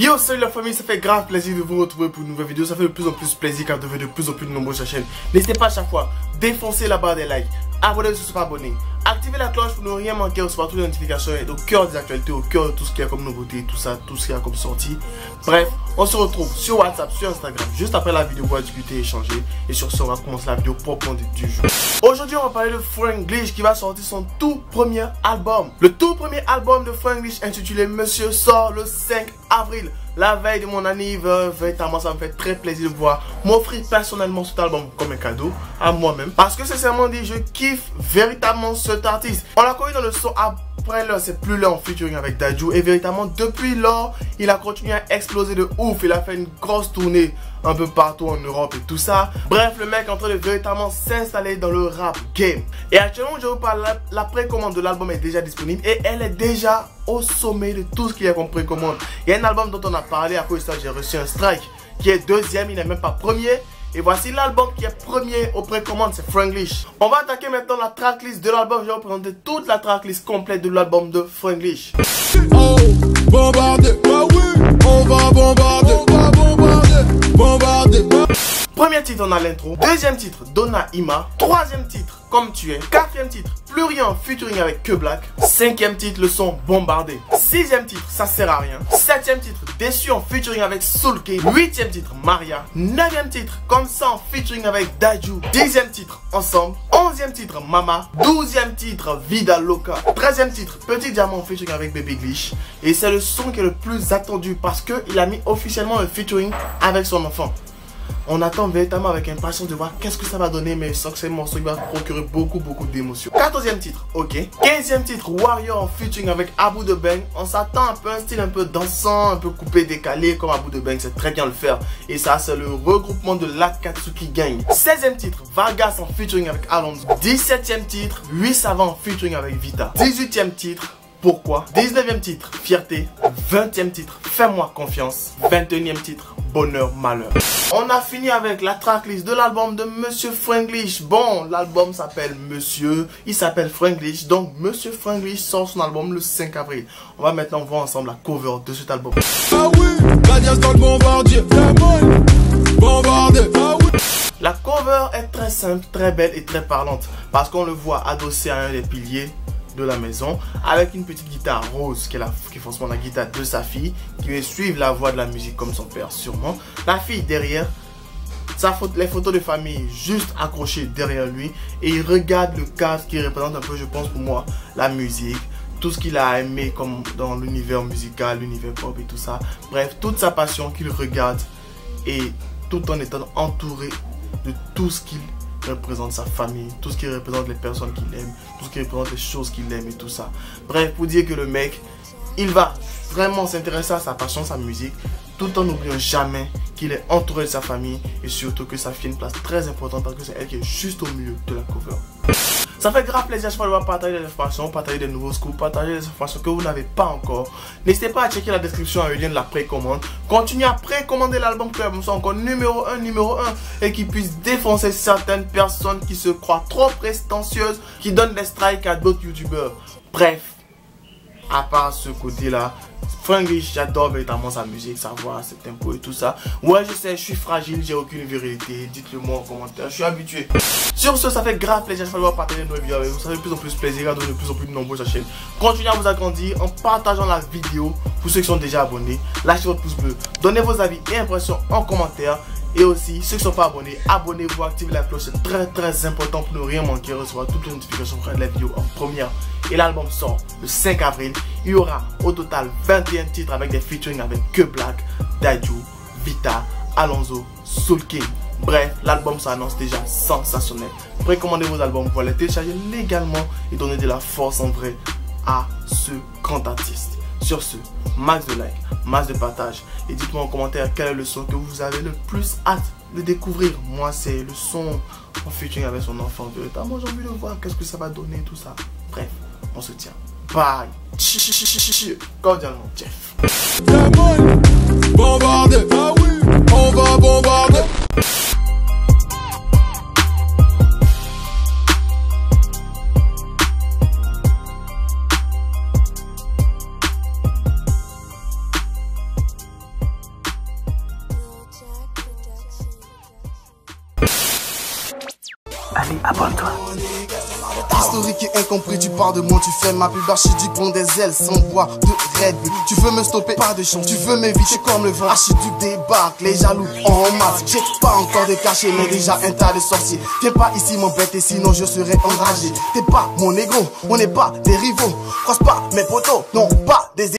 Yo, salut la famille, ça fait grave plaisir de vous retrouver pour une nouvelle vidéo. Ça fait de plus en plus plaisir car vous devenez de plus en plus nombreux sur la chaîne. N'hésitez pas à chaque fois, défoncez la barre des likes, abonnez-vous si vous n'êtes pas abonné, activez la cloche pour ne rien manquer, recevoir toutes les notifications et au cœur des actualités, au cœur de tout ce qu'il y a comme nouveauté, tout ça, tout ce qu'il y a comme sortie. Bref, on se retrouve sur WhatsApp, sur Instagram, juste après la vidéo, on va discuter et échanger. Et sur ce, on va commencer la vidéo proprement du jour. Aujourd'hui, on va parler de Franglish qui va sortir son tout premier album. Le tout premier album de Franglish intitulé Monsieur sort le 5 avril. La veille de mon anniversaire, véritablement ça me fait très plaisir de pouvoir m'offrir personnellement cet album comme un cadeau à moi-même. Parce que sincèrement dit, je kiffe véritablement cet artiste. On l'a connu dans le son après l'heure, c'est plus là en featuring avec Dadju. Et véritablement depuis lors, il a continué à exploser de ouf. Il a fait une grosse tournée un peu partout en Europe et tout ça. Bref, le mec est en train de véritablement s'installer dans le rap game. Et actuellement, je vous parle, la précommande de l'album est déjà disponible et elle est déjà au sommet de tout ce qu'il y a comme précommande. Il y a un album dont on a parlé, à cause de ça j'ai reçu un strike qui est deuxième, il n'est même pas premier. Et voici l'album qui est premier aux précommandes, c'est Franglish. On va attaquer maintenant la tracklist de l'album. Je vais vous présenter toute la tracklist complète de l'album de Franglish. Oh, bombarder, bah oui, on va bombarder, bombarder. Premier titre, on a l'intro. Deuxième titre, Donna Ima. Troisième titre, Comme tu es. Quatrième titre, Plurian featuring avec Que Black. Cinquième titre, le son Bombardé. Sixième titre, Ça sert à rien. Septième titre, Déçu en featuring avec Soul King. Huitième titre, Maria. Neuvième titre, Comme ça en featuring avec Dadju. Dixième titre, Ensemble. Onzième titre, Mama. Douzième titre, Vida Loca. Treizième titre, Petit Diamant featuring avec Baby Glitch. Et c'est le son qui est le plus attendu parce qu'il a mis officiellement un featuring avec son enfant. On attend véritablement avec impatience de voir qu'est-ce que ça va donner, mais je sens que c'est un morceau qui va procurer beaucoup d'émotions. 14e titre, ok. 15e titre, Warrior en featuring avec Abu de Bang. On s'attend un peu à un style un peu dansant, un peu coupé, décalé comme Abu de Bang, c'est très bien le faire. Et ça, c'est le regroupement de l'Akatsuki Gang. 16e titre, Vargas en featuring avec Alonso. 17e titre, 8 Savants en featuring avec Vita. 18e titre, Pourquoi. 19e titre, Fierté. 20e titre, Fais-moi confiance. 21e titre, Bonheur, Malheur. On a fini avec la tracklist de l'album de Monsieur Franglish. Bon, l'album s'appelle Monsieur, il s'appelle Franglish. Donc, Monsieur Franglish sort son album le 5 avril. On va maintenant voir ensemble la cover de cet album. Ah oui, la diaz dans le bombardier, bombarder, ah oui. La cover est très simple, très belle et très parlante. Parce qu'on le voit adossé à un des piliers de la maison avec une petite guitare rose qui est forcément la guitare de sa fille qui va suivre la voix de la musique comme son père sûrement. La fille derrière, les photos de famille juste accrochées derrière lui et il regarde le cadre qui représente un peu, je pense pour moi, la musique, tout ce qu'il a aimé comme dans l'univers musical, l'univers pop et tout ça. Bref, toute sa passion qu'il regarde et tout en étant entouré de tout ce qu'il représente sa famille, tout ce qui représente les personnes qu'il aime, tout ce qui représente les choses qu'il aime et tout ça. Bref, pour dire que le mec, il va vraiment s'intéresser à sa passion, sa musique, tout en n'oubliant jamais qu'il est entouré de sa famille et surtout que sa fille a une place très importante parce que c'est elle qui est juste au milieu de la cover. Ça fait grave plaisir à chaque fois de voir partager des informations, partager des nouveaux scoops, partager des informations que vous n'avez pas encore. N'hésitez pas à checker la description avec le lien de la précommande. Continuez à précommander l'album pour que l'album soit encore numéro 1 et qui puisse défoncer certaines personnes qui se croient trop prestigieuses, qui donnent des strikes à d'autres youtubeurs. Bref, à part ce côté-là, Franglish, j'adore véritablement sa musique, sa voix, ses tempos et tout ça. Ouais, je sais, je suis fragile, j'ai aucune virilité. Dites-le moi en commentaire, je suis habitué. Sur ce, ça fait grave plaisir de voir partager nos vidéos avec vous. Ça fait de plus en plus plaisir, à donner de plus en plus nombreux sur la chaîne. Continuez à vous agrandir en partageant la vidéo pour ceux qui sont déjà abonnés. Lâchez votre pouce bleu, donnez vos avis et impressions en commentaire. Et aussi, ceux qui ne sont pas abonnés, abonnez-vous, activez la cloche, c'est très important pour ne rien manquer, recevoir toutes les notifications pour la vidéo en première. Et l'album sort le 5 avril. Il y aura au total 21 titres avec des featuring avec Que Black, Dadju, Vita, Alonso, Soul King. Bref, l'album s'annonce déjà sensationnel. Précommandez vos albums, vous les télécharger légalement et donner de la force en vrai à ce grand artiste. Sur ce, max de likes, max de partage et dites-moi en commentaire quel est le son que vous avez le plus hâte de découvrir. Moi, c'est le son en featuring avec son enfant. Moi, j'ai envie de voir qu'est-ce que ça va donner, tout ça. Bref, on se tient. Bye. Cordialement, Jeff. Bombarder, ah oui, on va bombarder. Vole-toi. Historique et incompris, tu parles de moi, tu fais ma pub archiduc, prends des ailes sans bois de Red Bull. Tu veux me stopper, pas de chance, tu veux m'éviter comme le vent. Archiduc débarque, les jaloux en masse. J'ai pas encore de cachet, mais déjà un tas de sorciers. Viens pas ici m'embêter, sinon je serai enragé. T'es pas mon négro, on n'est pas des rivaux. Croise pas mes potos, non pas des